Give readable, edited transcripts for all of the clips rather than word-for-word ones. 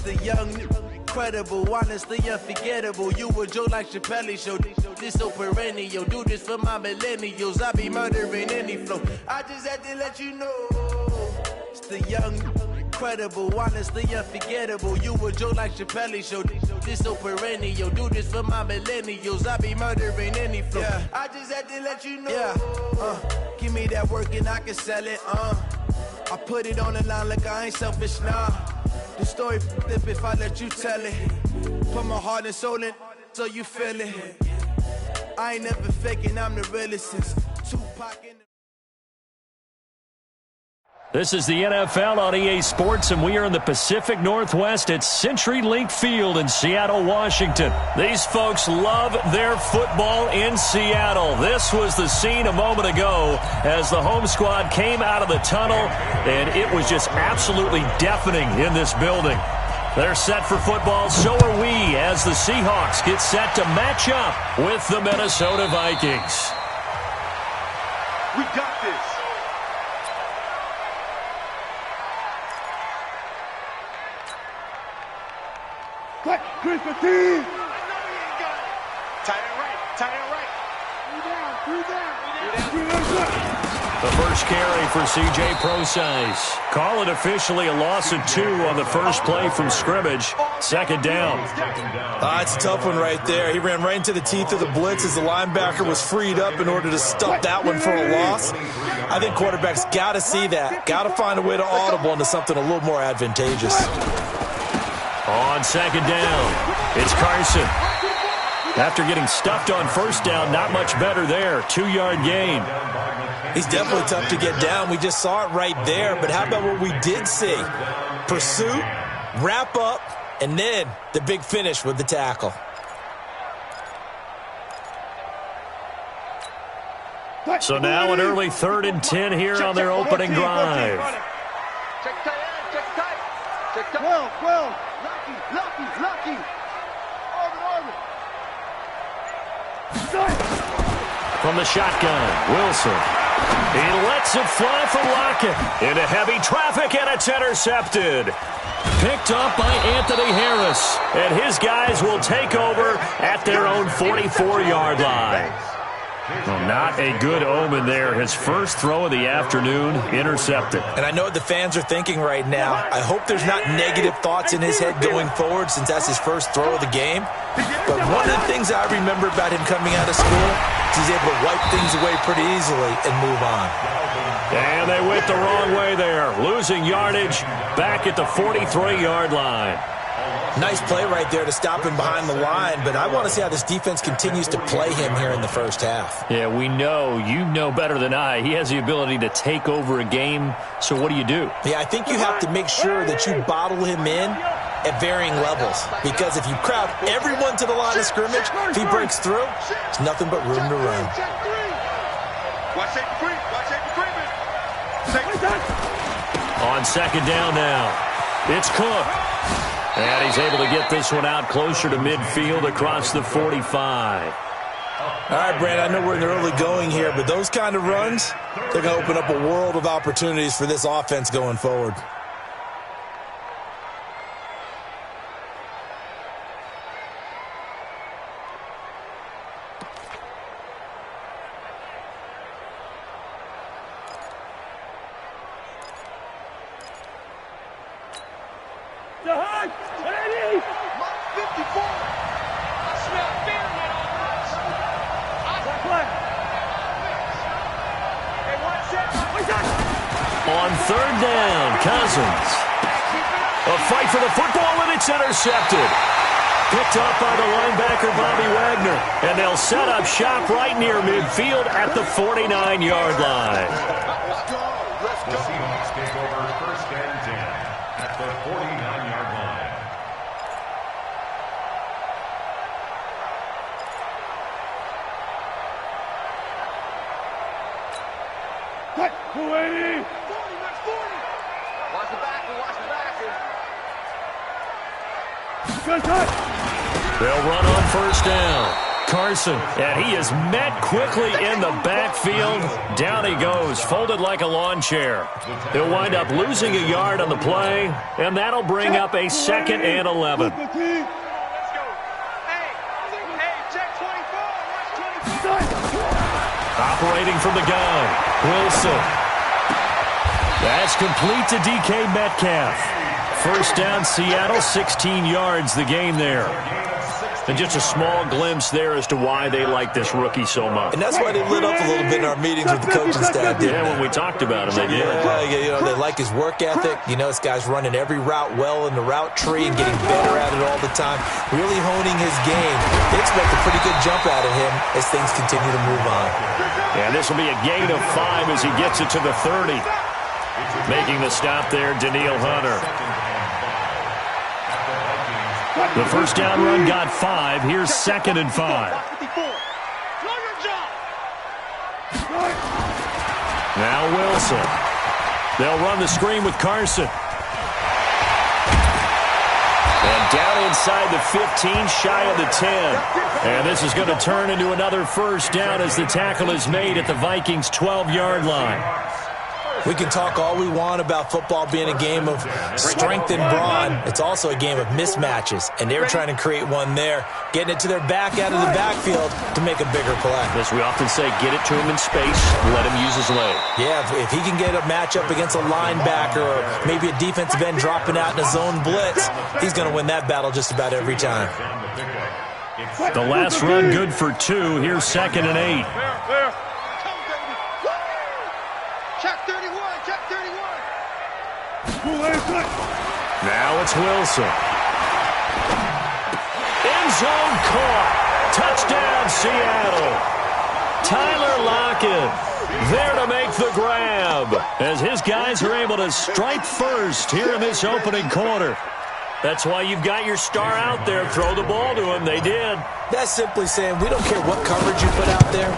The young, incredible, honestly unforgettable. You a joke like Chappelle Show. This so perennial. Do this for my millennials. I be murdering any flow. I just had to let you know. It's the young, incredible, honestly unforgettable. You a joke like Chappelle Show. This so perennial. Do this for my millennials. I be murdering any flow. Yeah. I just had to let you know. Yeah. Give me that work and I can sell it. I put it on the line like I ain't selfish now. The story flip if I let you tell it. Put my heart and soul in so you feel it. I ain't never faking, I'm the realest since Tupac in the... This is the NFL on EA Sports, and we are in the Pacific Northwest at CenturyLink Field in Seattle, Washington. These folks love their football in Seattle. This was the scene a moment ago as the home squad came out of the tunnel, and it was just absolutely deafening in this building. They're set for football, so are we, as the Seahawks get set to match up with the Minnesota Vikings. We got this. What? Chris, the team! I know you ain't got it. Tie it right. Three down. The first carry for C.J. Procise. Call it officially a loss of 2 on the first play from scrimmage. Second down. It's a tough one right there. He ran right into the teeth of the blitz as the linebacker was freed up in order to stop that one for a loss. I think quarterbacks got to see that. Got to find a way to audible into something a little more advantageous. On second down, it's Carson. After getting stuffed on first down, not much better there. 2-yard gain. He's definitely tough to get down. We just saw it right there. But how about what we did see? Pursuit, wrap up, and then the big finish with the tackle. So now an early 3rd and 10 here on their opening drive. Check tight. 12. Lucky. Orbit. From the shotgun, Wilson. He lets it fly for Lockett. Into heavy traffic, and it's intercepted. Picked up by Anthony Harris. And his guys will take over at their own 44-yard line. Well, not a good omen there. His first throw of the afternoon, intercepted. And I know what the fans are thinking right now. I hope there's not negative thoughts in his head going forward since that's his first throw of the game. But one of the things I remember about him coming out of school is he's able to wipe things away pretty easily and move on. And they went the wrong way there, losing yardage back at the 43-yard line. Nice play right there to stop him behind the line, but I want to see how this defense continues to play him here in the first half. Yeah, we know. You know better than I. He has the ability to take over a game, so what do you do? Yeah, I think you have to make sure that you bottle him in at varying levels, because if you crowd everyone to the line of scrimmage, if he breaks through, there's nothing but room to run. On second down now, it's Cook. And he's able to get this one out closer to midfield across the 45. All right, Brand, I know we're in the early going here, but those kind of runs, they're going to open up a world of opportunities for this offense going forward. On third down, Cousins. A fight for the football, and it's intercepted. Picked up by the linebacker, Bobby Wagner. And they'll set up shop right near midfield at the 49-yard line. The Seahawks take over first and 10 at the 49-yard line. What? 280! 40. Watch the back. Good touch. They'll run on first down. Carson, and he is met quickly in the backfield. Down he goes, folded like a lawn chair. He'll wind up losing a yard on the play, and that'll bring up a 2nd and 11. Operating from the gun, Wilson. That's complete to DK Metcalf. First down, Seattle, 16 yards the game there. And just a small glimpse there as to why they like this rookie so much. And that's why they lit up a little bit in our meetings with the coaching staff. Yeah, when we talked about him, they did. Yeah, they like his work ethic. This guy's running every route well in the route tree and getting better at it all the time, really honing his game. They expect a pretty good jump out of him as things continue to move on. And this will be a gain of 5 as he gets it to the 30. Making the stop there, Daniil Hunter. The first down run got 5. Here's 2nd and 5. Now Wilson. They'll run the screen with Carson. And down inside the 15, shy of the 10. And this is going to turn into another first down as the tackle is made at the Vikings' 12-yard line. We can talk all we want about football being a game of strength and brawn. It's also a game of mismatches, and they were trying to create one there, getting it to their back out of the backfield to make a bigger play. As we often say, get it to him in space, let him use his leg. Yeah, if he can get a matchup against a linebacker or maybe a defensive end dropping out in a zone blitz, he's going to win that battle just about every time. The last run good for 2. Here's 2nd and 8. Now it's Wilson. End zone caught. Touchdown, Seattle. Tyler Lockett there to make the grab as his guys are able to strike first here in this opening quarter. That's why you've got your star out there. Throw the ball to him. They did. That's simply saying we don't care what coverage you put out there.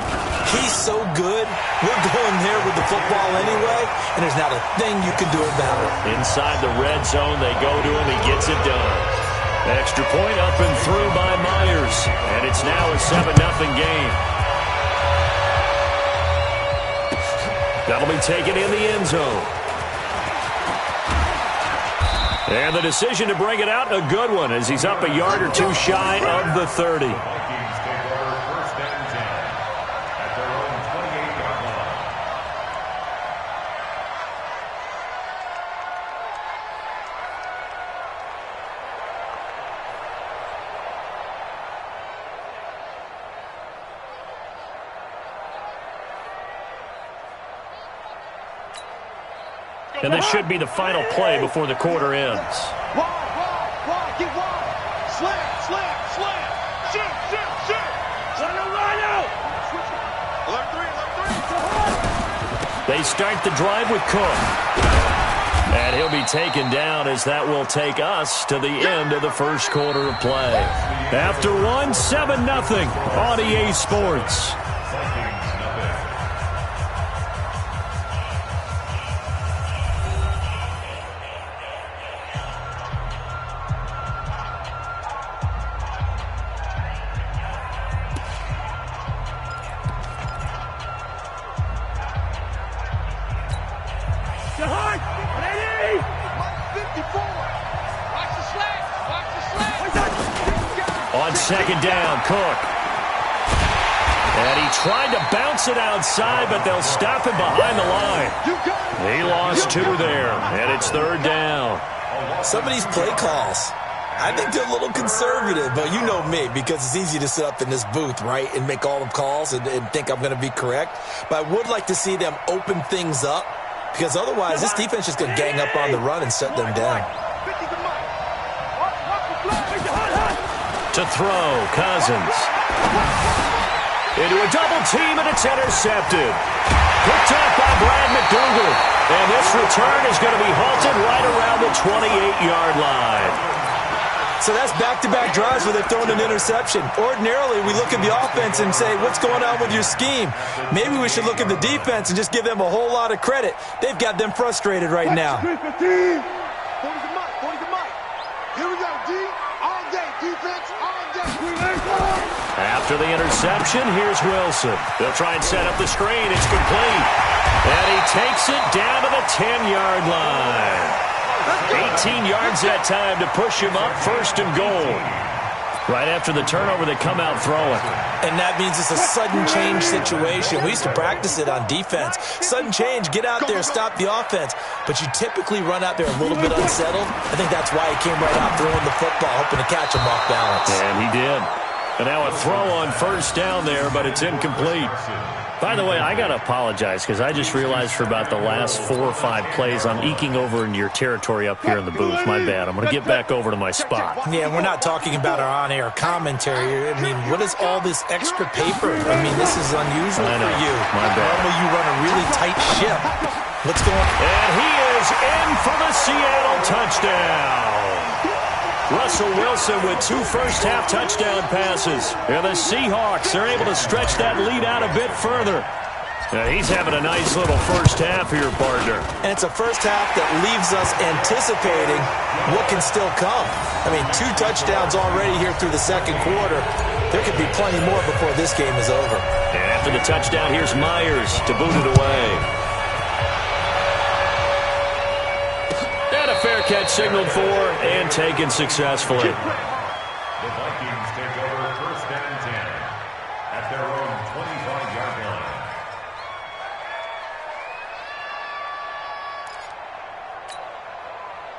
He's so good. We're going there with the football anyway, and there's not a thing you can do about it. Inside the red zone, they go to him. He gets it done. Extra point up and through by Myers, and it's now a 7-0 game. That'll be taken in the end zone. And the decision to bring it out, a good one, as he's up a yard or 2 shy of the 30. And this should be the final play before the quarter ends. Wide, get wide. Slam. Shoot. Line out. Alert 3. They start the drive with Cook. And he'll be taken down as that will take us to the end of the first quarter of play. After one, 7-0 on EA Sports. On second down, Cook. And he tried to bounce it outside, but they'll stop him behind the line. He lost 2 there, and it's 3rd down. Some of these play calls, I think they're a little conservative, but you know me, because it's easy to sit up in this booth, right, and make all the calls and think I'm going to be correct. But I would like to see them open things up, because otherwise this defense is going to gang up on the run and shut them down. To throw, Cousins. Into a double team, and it's intercepted. Picked up by Brad McDougal. And this return is going to be halted right around the 28-yard line. So that's back-to-back drives where they've thrown an interception. Ordinarily, we look at the offense and say, what's going on with your scheme? Maybe we should look at the defense and just give them a whole lot of credit. They've got them frustrated right now. 40 the mic. Here we go, D. All day, defense, all day. After the interception, here's Wilson. They'll try and set up the screen. It's complete. And he takes it down to the 10-yard line. 18 yards that time to push him up, first and goal. Right after the turnover, they come out throwing. And that means it's a sudden change situation. We used to practice it on defense. Sudden change, get out there, stop the offense. But you typically run out there a little bit unsettled. I think that's why he came right out throwing the football, hoping to catch him off balance. And he did. And now a throw on first down there, but it's incomplete. By the way, I got to apologize because I just realized for about the last 4 or 5 plays I'm eking over into your territory up here in the booth. My bad. I'm going to get back over to my spot. Yeah, we're not talking about our on-air commentary. I mean, what is all this extra paper? I mean, this is unusual for you. My bad. Normally you run a really tight ship. What's going on? And he is in for the Seattle touchdown. Russell Wilson with 2 first-half touchdown passes. And the Seahawks are able to stretch that lead out a bit further. Now he's having a nice little first half here, partner. And it's a first half that leaves us anticipating what can still come. I mean, 2 touchdowns already here through the second quarter. There could be plenty more before this game is over. And after the touchdown, here's Myers to boot it away. Fair catch signaled for and taken successfully. The Vikings take over first and 10 at their own 25-yard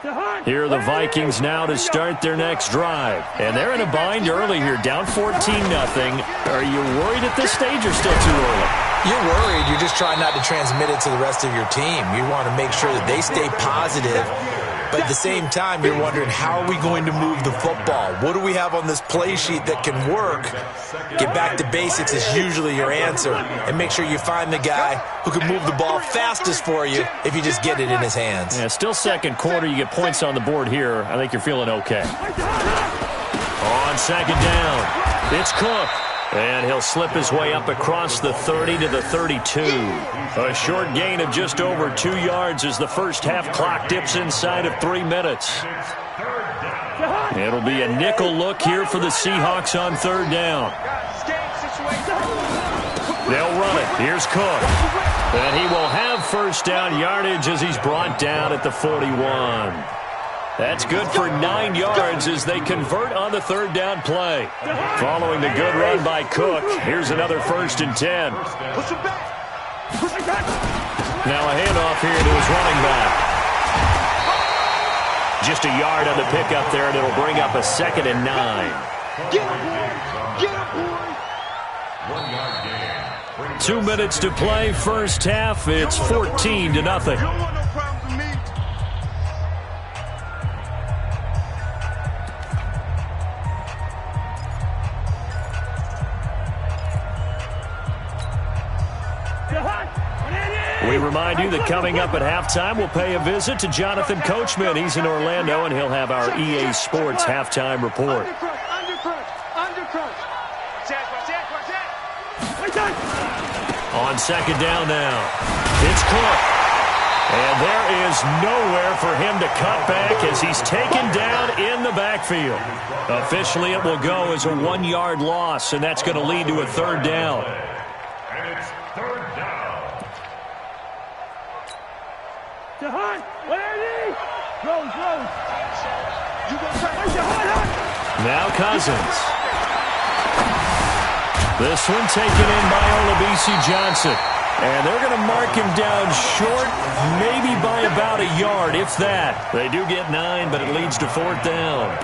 line. Here are the Vikings now to start their next drive. And they're in a bind early here, down 14-0. Are you worried at this stage or still too early? You're worried. You're just trying not to transmit it to the rest of your team. You want to make sure that they stay positive. But at the same time, you're wondering, how are we going to move the football? What do we have on this play sheet that can work? Get back to basics is usually your answer. And make sure you find the guy who can move the ball fastest for you if you just get it in his hands. Yeah, still second quarter. You get points on the board here. I think you're feeling okay. On second down, it's Cook. And he'll slip his way up across the 30 to the 32. A short gain of just over 2 yards as the first half clock dips inside of 3 minutes. It'll be a nickel look here for the Seahawks on third down. They'll run it. Here's Cook. And he will have first down yardage as he's brought down at the 41. That's good for 9 yards as they convert on the third down play. Following the good run by Cook, here's another first and 10. Now a handoff here to his running back. Just a yard on the pickup there, and it'll bring up a 2nd and 9. 2 minutes to play, first half. It's 14-0. We remind you that coming up at halftime, we'll pay a visit to Jonathan Coachman. He's in Orlando, and he'll have our EA Sports halftime report. On second down now, it's Cook. And there is nowhere for him to cut back as he's taken down in the backfield. Officially, it will go as a 1-yard loss, and that's going to lead to a third down. And it's third down. Now Cousins. This one taken in by Olabisi Johnson. And they're going to mark him down short, maybe by about a yard, if that. They do get 9, but it leads to fourth down.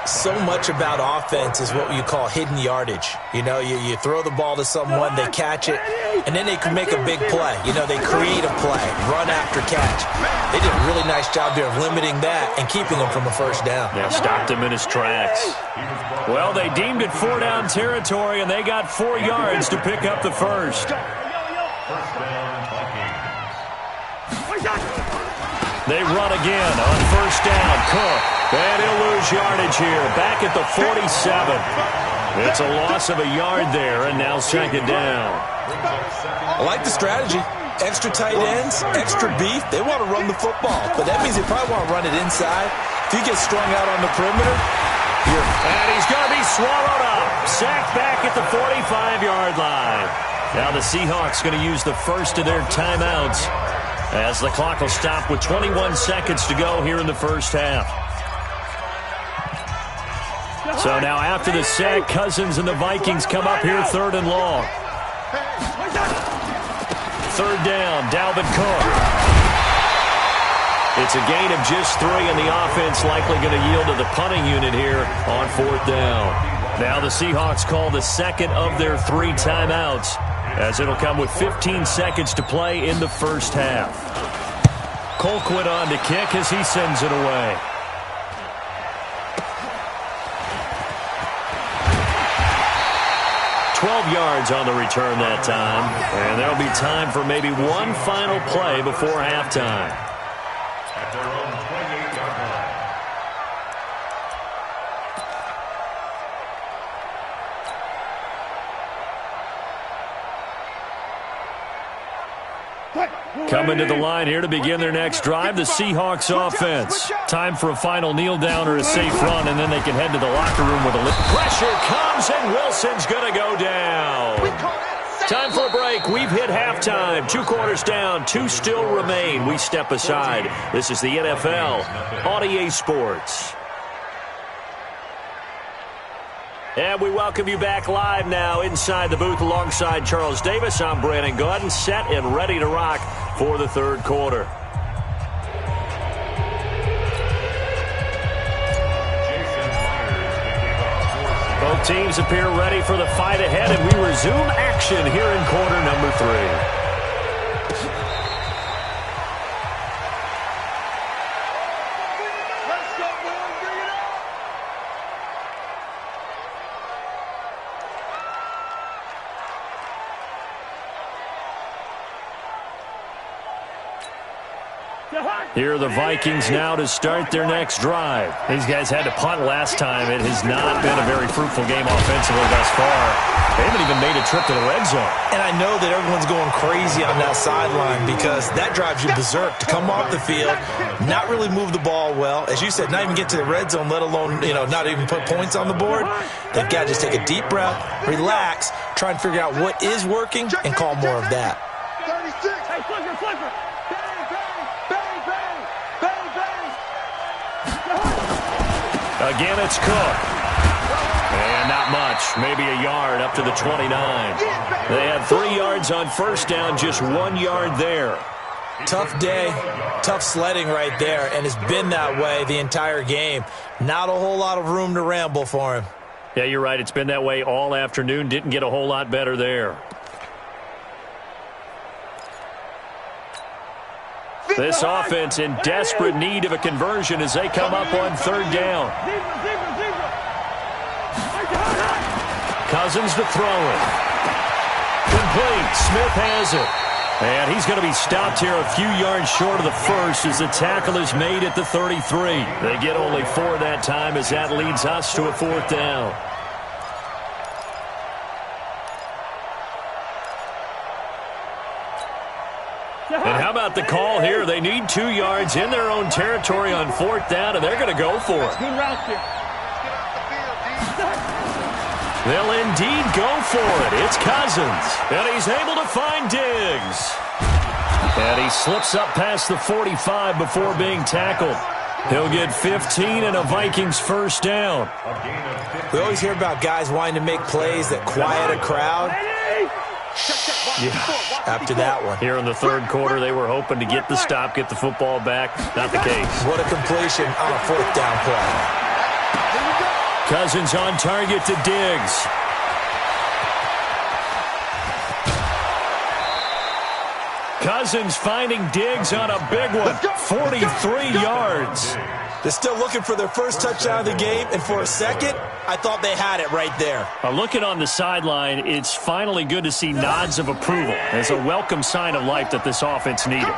So much about offense is what you call hidden yardage. You know, you throw the ball to someone, they catch it, and then they can make a big play. You know, they create a play, run after catch. They did a really nice job there of limiting that and keeping him from a first down. Yeah, stopped him in his tracks. Well, they deemed it 4-down territory, and they got 4 yards to pick up the first. They run again on first down. Cook. And he'll lose yardage here. Back at the 47. It's a loss of a yard there, and now second down. I like the strategy. Extra tight ends, extra beef. They want to run the football, but that means they probably want to run it inside. If you get strung out on the perimeter, And he's going to be swallowed up. Sacked back at the 45-yard line. Now the Seahawks going to use the first of their timeouts as the clock will stop with 21 seconds to go here in the first half. So now after the sack, Cousins and the Vikings come up here 3rd and long. 3rd down, Dalvin Cook. It's a gain of just 3, and the offense likely going to yield to the punting unit here on 4th down. Now the Seahawks call the second of their 3 timeouts, as it'll come with 15 seconds to play in the first half. Colquitt on to kick as he sends it away. Yards on the return that time, and there'll be time for maybe one final play before halftime. At their own 28-yard line. Coming to the line here to begin their next drive, the Seahawks offense. Time for a final kneel down or a safe run, and then they can head to the locker room with a lift. Pressure comes, and Wilson's going to go down. Time for a break. We've hit halftime. 2 quarters down, 2 still remain. We step aside. This is the NFL on EA Sports. And we welcome you back live now inside the booth alongside Charles Davis. I'm Brandon Gaudin, set and ready to rock for the 3rd quarter. Both teams appear ready for the fight ahead, and we resume action here in quarter number 3. Here are the Vikings now to start their next drive. These guys had to punt last time. It has not been a very fruitful game offensively thus far. They haven't even made a trip to the red zone. And I know that everyone's going crazy on that sideline because that drives you berserk to come off the field, not really move the ball well. As you said, not even get to the red zone, let alone, not even put points on the board. They've got to just take a deep breath, relax, try and figure out what is working, and call more of that. 36. Hey, flipper. Again, it's Cook. And not much. Maybe a yard up to the 29. They had 3 yards on first down, just 1 yard there. Tough day, tough sledding right there, and it's been that way the entire game. Not a whole lot of room to ramble for him. Yeah, you're right. It's been that way all afternoon. Didn't get a whole lot better there. This offense in desperate need of a conversion as they come up on 3rd down. Cousins to throw it. Complete. Smith has it. And he's going to be stopped here a few yards short of the first as the tackle is made at the 33. They get only 4 that time as that leads us to a 4th down. And how about the call here? They need 2 yards in their own territory on 4th down, and they're going to go for it. Good route here. They'll indeed go for it. It's Cousins, and he's able to find Diggs. And he slips up past the 45 before being tackled. He'll get 15 and a Vikings first down. We always hear about guys wanting to make plays that quiet a crowd. Yeah, after that one. Here in the 3rd quarter, they were hoping to get the stop, get the football back. Not the case. What a completion on a 4th down play. Cousins on target to Diggs. Cousins finding Diggs on a big one. 43 yards. They're still looking for their first touchdown of the game, and for a second, I thought they had it right there. Looking on the sideline, it's finally good to see nods of approval. It's a welcome sign of life that this offense needed.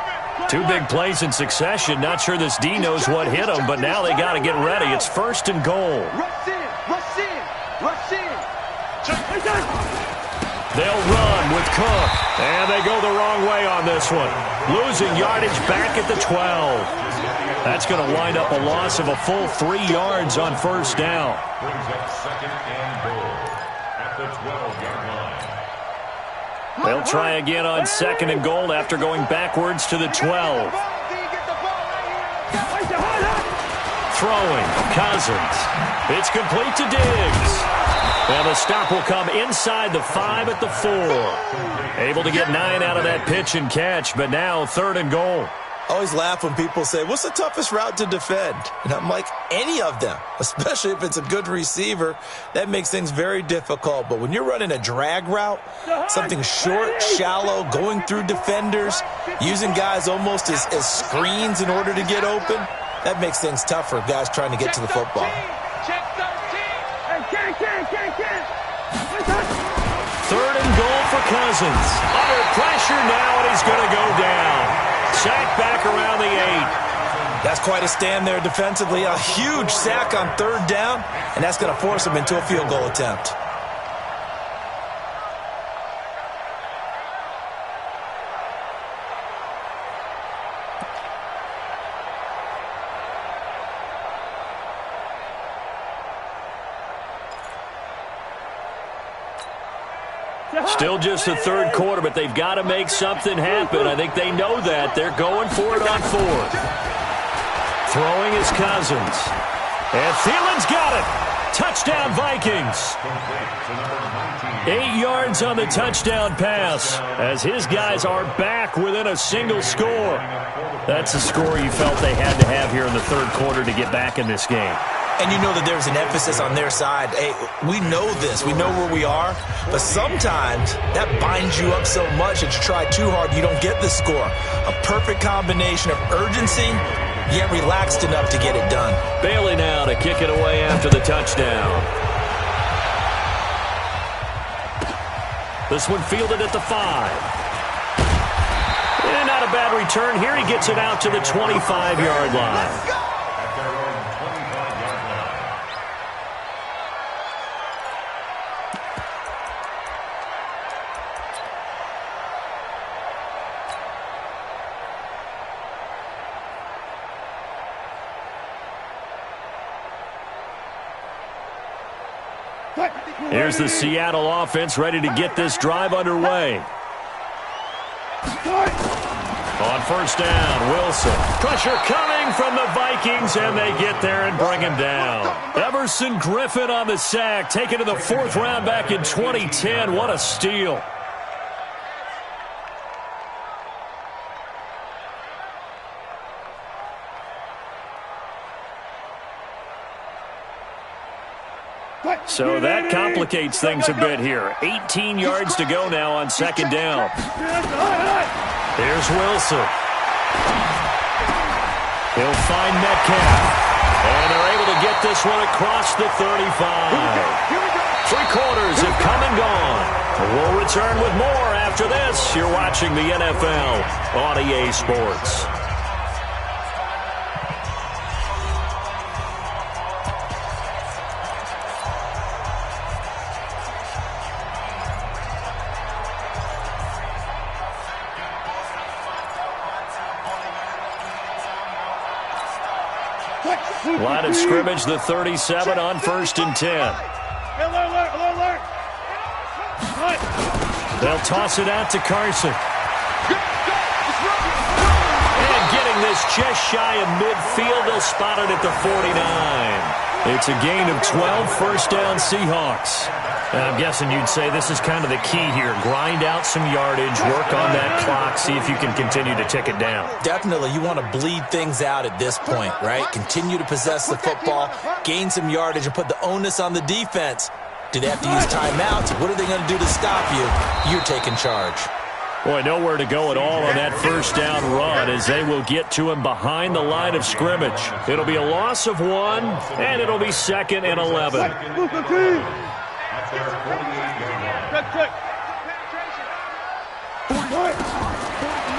2 big plays in succession. Not sure this D knows what hit them, but now they got to get ready. It's 1st and goal. Rush in. They'll run with Cook. And they go the wrong way on this one. Losing yardage back at the 12. That's going to wind up a loss of a full 3 yards on first down. Brings up second and goal at the 12-yard line. They'll try again on second and goal after going backwards to the 12. Throwing, Cousins. It's complete to Diggs. And the stop will come inside the 5 at the 4. Able to get 9 out of that pitch and catch, but now third and goal. I always laugh when people say, what's the toughest route to defend? And I'm like, any of them, especially if it's a good receiver. That makes things very difficult. But when you're running a drag route, something short, shallow, going through defenders, using guys almost as screens in order to get open, that makes things tough for guys trying to get to the football. Third and goal for Cousins. Under pressure now, and he's going to go down. Sack back around the 8. That's quite a stand there defensively. A huge sack on third down, and that's going to force him into a field goal attempt. Still just the third quarter, but they've got to make something happen. I think they know that. They're going for it on fourth. Throwing is Cousins. And Thielen's got it. Touchdown, Vikings. 8 yards on the touchdown pass as his guys are back within a single score. That's the score you felt they had to have here in the third quarter to get back in this game. And you know that there's an emphasis on their side. Hey, we know this. We know where we are. But sometimes that binds you up so much that you try too hard, you don't get the score. A perfect combination of urgency, yet relaxed enough to get it done. Bailey now to kick it away after the touchdown. This one fielded at the 5. And not a bad return here. He gets it out to the 25-yard line. Here's the Seattle offense ready to get this drive underway. On first down, Wilson. Pressure coming from the Vikings, and they get there and bring him down. Everson Griffin on the sack, taken to the 4th round back in 2010. What a steal. So that complicates things a bit here. 18 yards to go now on second down. Here's Wilson. He'll find Metcalf. And they're able to get this one across the 35. 3 quarters have come and gone. We'll return with more after this. You're watching the NFL on EA Sports. Line of scrimmage, the 37 on 1st and 10. Alert. They'll toss it out to Carson. And getting this just shy of midfield, they'll spot it at the 49. It's a gain of 12, first down Seahawks. And I'm guessing you'd say this is kind of the key here. Grind out some yardage, work on that clock, see if you can continue to tick it down. Definitely, you want to bleed things out at this point, right? Continue to possess the football, gain some yardage, and put the onus on the defense. Do they have to use timeouts? What are they going to do to stop you? You're taking charge. Boy, nowhere to go at all on that first down run as they will get to him behind the line of scrimmage. It'll be a loss of 1, and it'll be 2nd and 11.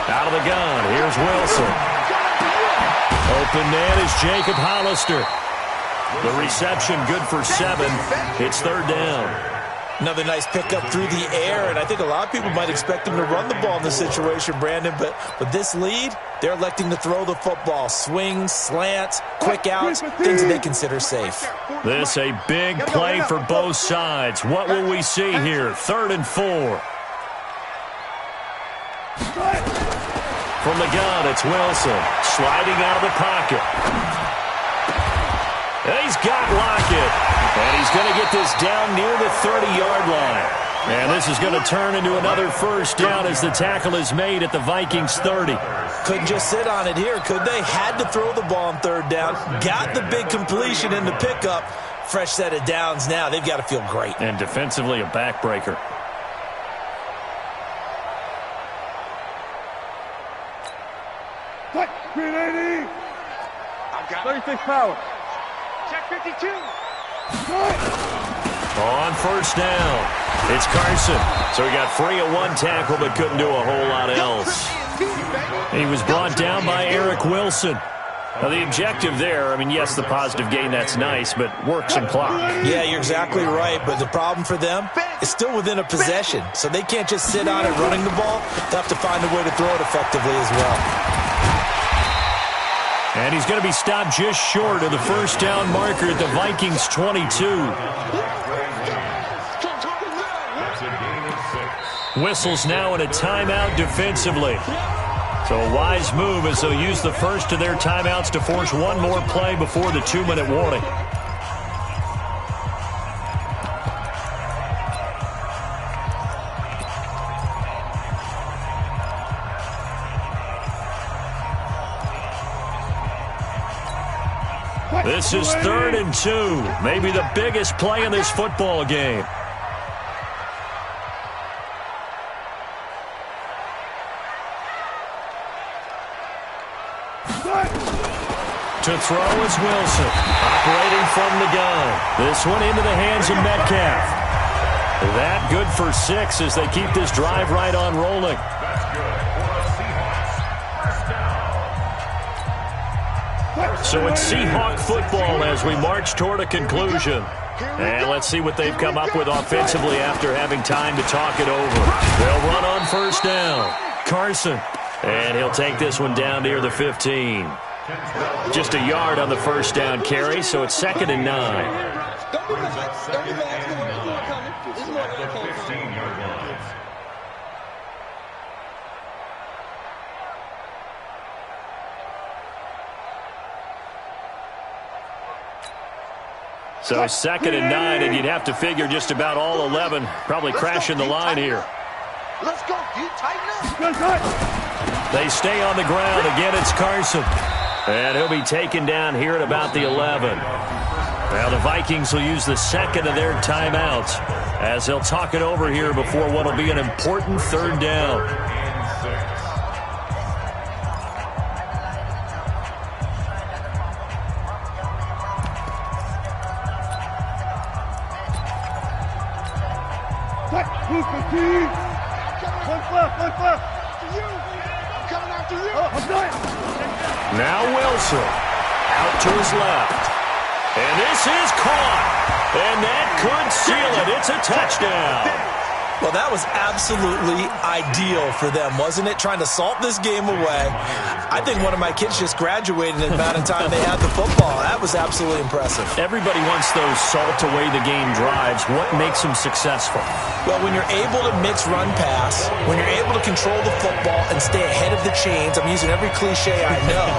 Out of the gun, here's Wilson. Open man is Jacob Hollister. The reception good for 7. It's third down. Another nice pickup through the air, and I think a lot of people might expect him to run the ball in this situation, Brandon, but with this lead, they're electing to throw the football. Swings, slants, quick outs, things that they consider safe. This a big play for both sides. What will we see here? 3rd and 4. From the gun, it's Wilson. Sliding out of the pocket. He's got Lockett. And he's going to get this down near the 30-yard line. And this is going to turn into another first down as the tackle is made at the Vikings 30. Couldn't just sit on it here, could they? Had to throw the ball on 3rd down. Got the big completion in the pickup. Fresh set of downs now. They've got to feel great. And defensively, a backbreaker. Cut. 380. I've got 36 power. check 52. On first down, it's Carson. So he got free of one tackle but couldn't do a whole lot else. He was brought down by Eric Wilson. Now, the objective there, I mean, yes, the positive gain, that's nice, but work some clock. Yeah, you're exactly right, but the problem for them is still within a possession, so they can't just sit on it running the ball. They'll have to find a way to throw it effectively as well. And he's going to be stopped just short of the first down marker at the Vikings 22. Whistles now in a timeout defensively. So a wise move as they'll use the first of their timeouts to force one more play before the 2-minute warning. This is 3rd and 2. Maybe the biggest play in this football game. To throw is Wilson. Operating from the gun. This one into the hands of Metcalf. That good for 6 as they keep this drive right on rolling. So it's Seahawk football as we march toward a conclusion. And let's see what they've come up with offensively after having time to talk it over. They'll run on first down. Carson. And he'll take this one down near the 15. Just a yard on the first down carry, so it's 2nd and 9. So 2nd and 9, and you'd have to figure just about all 11 probably crashing the line here. Let's go, dude. Tighten up. They stay on the ground. Again, it's Carson. And he'll be taken down here at about the 11. Now the Vikings will use the second of their timeouts as they'll talk it over here before what will be an important 3rd down. Now Wilson out to his left. And this is caught. And that could seal it. It's a touchdown. Well, that was absolutely ideal for them, wasn't it? Trying to salt this game away. I think one of my kids just graduated in the amount of time they had the football. That was absolutely impressive. Everybody wants those salt-away-the-game drives. What makes them successful? Well, when you're able to mix run-pass, when you're able to control the football and stay ahead of the chains, I'm using every cliche I know,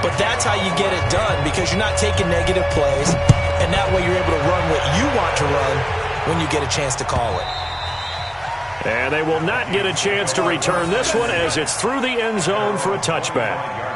but that's how you get it done because you're not taking negative plays, and that way you're able to run what you want to run when you get a chance to call it. And they will not get a chance to return this one as it's through the end zone for a touchback.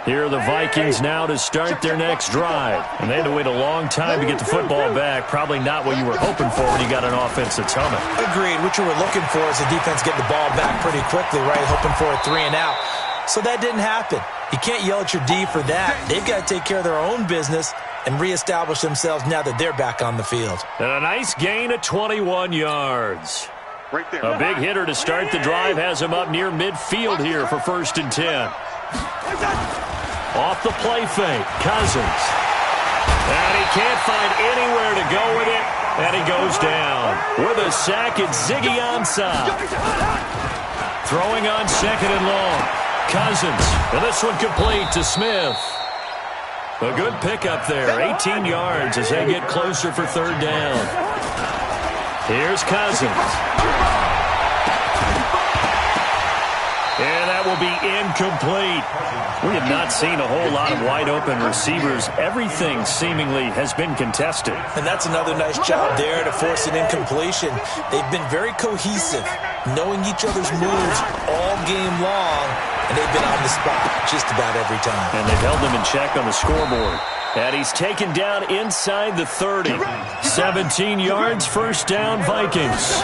Here are the Vikings now to start their next drive. And they had to wait a long time to get the football back. Probably not what you were hoping for when you got an offense that's humming. Agreed. What you were looking for is the defense getting the ball back pretty quickly, right? Hoping for a 3 and out. So that didn't happen. You can't yell at your D for that. They've got to take care of their own business and reestablish themselves now that they're back on the field. And a nice gain of 21 yards. Right there. A big hitter to start the drive has him up near midfield here for 1st and 10. Off the play fake, Cousins. And he can't find anywhere to go with it, and he goes down. With a sack, it's Ziggy Ansah. Throwing on 2nd and long. Cousins, and this one complete to Smith. A good pickup there, 18 yards as they get closer for 3rd down. Here's Cousins. And that will be incomplete. We have not seen a whole lot of wide-open receivers. Everything seemingly has been contested. And that's another nice job there to force an incompletion. They've been very cohesive, knowing each other's moves all game long, and they've been on the spot just about every time. And they've held them in check on the scoreboard. And he's taken down inside the 30. 17 yards, 1st down, Vikings.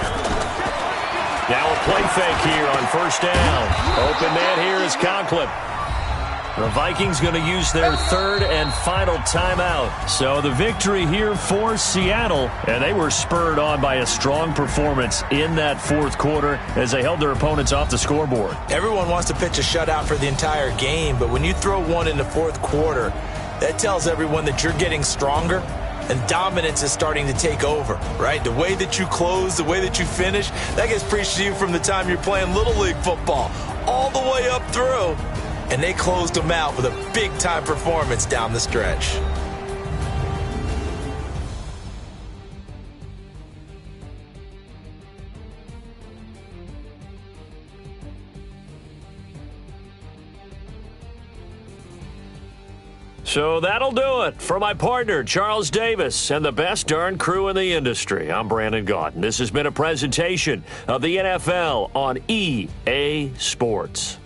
Now a play fake here on 1st down. Open man here is Conklin. The Vikings going to use their 3rd and final timeout. So the victory here for Seattle, and they were spurred on by a strong performance in that 4th quarter as they held their opponents off the scoreboard. Everyone wants to pitch a shutout for the entire game, but when you throw one in the 4th quarter, that tells everyone that you're getting stronger and dominance is starting to take over, right? The way that you close, the way that you finish, that gets preached to you from the time you're playing Little League football all the way up through. And they closed them out with a big-time performance down the stretch. So that'll do it for my partner, Charles Davis, and the best darn crew in the industry. I'm Brandon Gaudin. This has been a presentation of the NFL on EA Sports.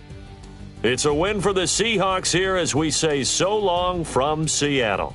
It's a win for the Seahawks here as we say so long from Seattle.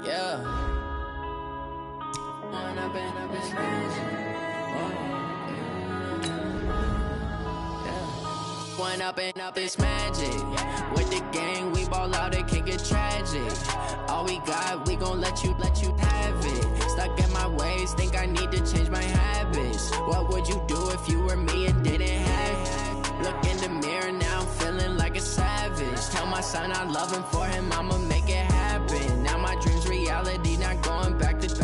Yeah. When I've been up this When up and up, it's magic. With the gang, we ball out, it can get tragic. All we got, we gon' let you have it. Stuck in my ways, think I need to change my habits. What would you do if you were me and didn't have it? Look in the mirror, now I'm feeling like a savage. Tell my son I love him, for him I'ma make it happen. Now my dream's reality, not going back to.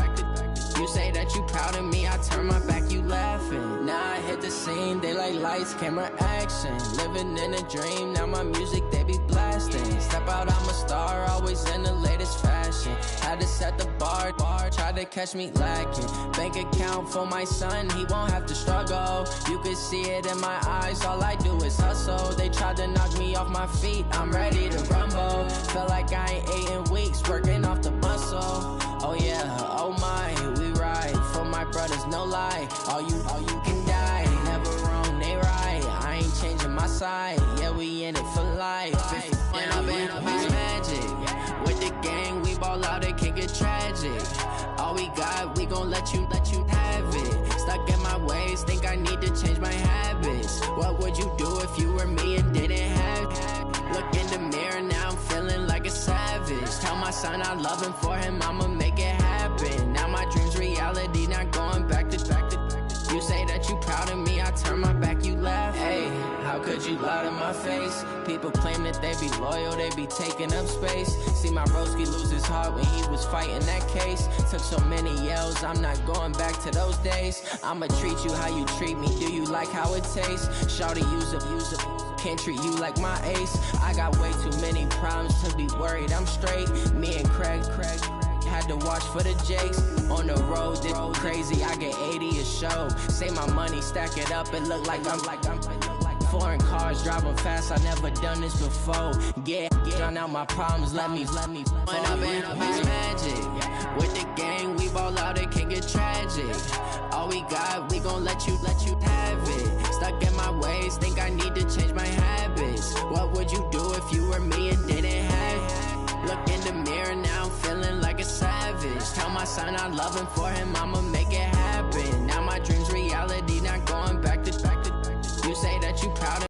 You say that you proud of me, I turn my back, you laughing. Now I hit the scene, they like lights, camera, action. Living in a dream, now my music, they be blasting. Step out, I'm a star, always in the latest fashion. Had to set the bar, try to catch me lacking. Bank account for my son, he won't have to struggle. You can see it in my eyes, all I do is hustle. They tried to knock me off my feet, I'm ready to rumble. Feel like I ain't ate in weeks, working off the muscle. Oh yeah, oh my, we ride for my brothers, no lie. All you can die, never wrong, they right. I ain't changing my side, yeah, we in it for life. When I've been up, it's magic. With the gang, we ball out, it can get tragic. All we got, we gon' let you have it. Stuck in my ways, think I need to change my habits. What would you do if you were me and didn't have it? Look in the mirror, now I'm feeling like a savage. Tell my son I love him, for him I'ma make it happen. Now my dream's reality, not going back to. You say that you proud of me, I turn my back, you laugh. Hey, how could you lie to my face? People claim that they be loyal, they be taking up space. See my broski lose his heart when he was fighting that case. Took so many yells, I'm not going back to those days. I'ma treat you how you treat me, do you like how it tastes? Shawty, use up. Can't treat you like my ace. I got way too many problems to be worried, I'm straight. Me and Craig had to watch for the Jakes. On the road, this crazy, I get 80 a show. Say my money, stack it up, it look like I'm foreign cars, driving fast, I never done this before. Get drown out my problems, let me When I've been up, it's magic. With the gang, we ball out, it can get tragic. All we got, we gon' let you have it. Stuck in my ways, think I need to change my habits. What would you do if you were me and didn't have it? Look in the mirror, now I'm feeling like a savage. Tell my son I love him, for him I'ma make it happen. Now my dream's reality, not going back to. You say that you proud of me.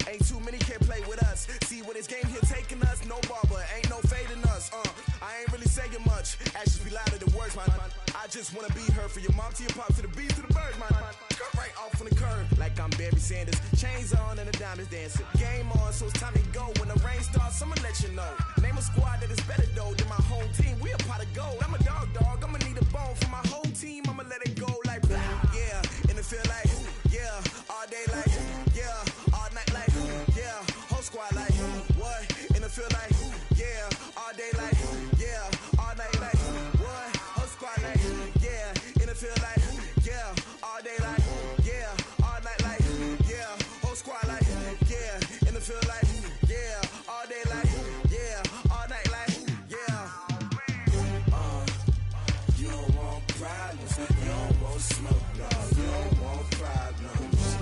Ain't too many can play with us. See where this game here taking us. No barber, ain't no fading us. I ain't really saying much. Actions be louder than words, man. I just wanna be heard, for your mom to your pop, to the beat, to the birds, man. Cut right off on the curb, like I'm Barry Sanders. Chains on and the diamonds dancing. Game on, so it's time to go. When the rain starts, I'ma let you know. Name a squad that is better though than my whole team. We a pot of gold. I'm a dog. I'ma need a bone for my whole team. I'ma let it go like blah. Yeah, and it feel like yeah, all day like yeah, all night like yeah, whole squad like what? And it feel like yeah, all day like yeah, all night like what? Whole squad like yeah, and it feel like yeah, all day like yeah, all night like yeah, whole squad like yeah, and it feel like yeah, all day like yeah, all night like yeah. You don't want problems, you don't want smoke, no, you don't want problems.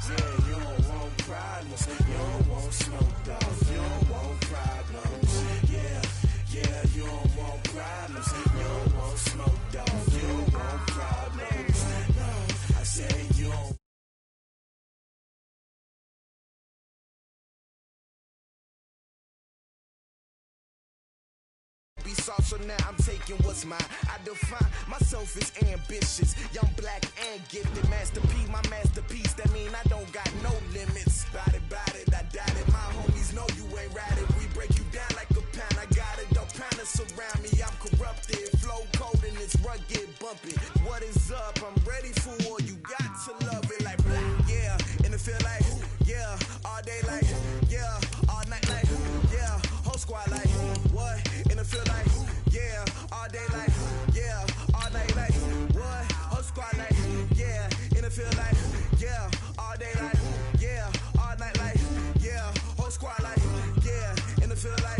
Yeah, you don't want problems, you don't want smoke, dog, you don't want problems. Yeah, you don't want problems, you don't want smoke. out, so now I'm taking what's mine. I define myself as ambitious, young, black, and gifted. Master P, my masterpiece, that mean I don't got no limits. Bout it, I doubt it. My homies know you ain't ratted. We break you down like a pound. I got it, don't pound to surround me. I'm corrupted, flow cold and it's rugged, bumpy. What is up? I'm ready for war. You got to love it like blah, yeah. And it feel like, yeah. All day like, yeah. All night like, yeah. Whole squad like, what? And it feel like, yeah. All day like, yeah. All night like, what? Whole squad like, yeah. And it feel like, yeah. All day like, yeah. All night like, yeah. Whole squad like, yeah. And it feel like,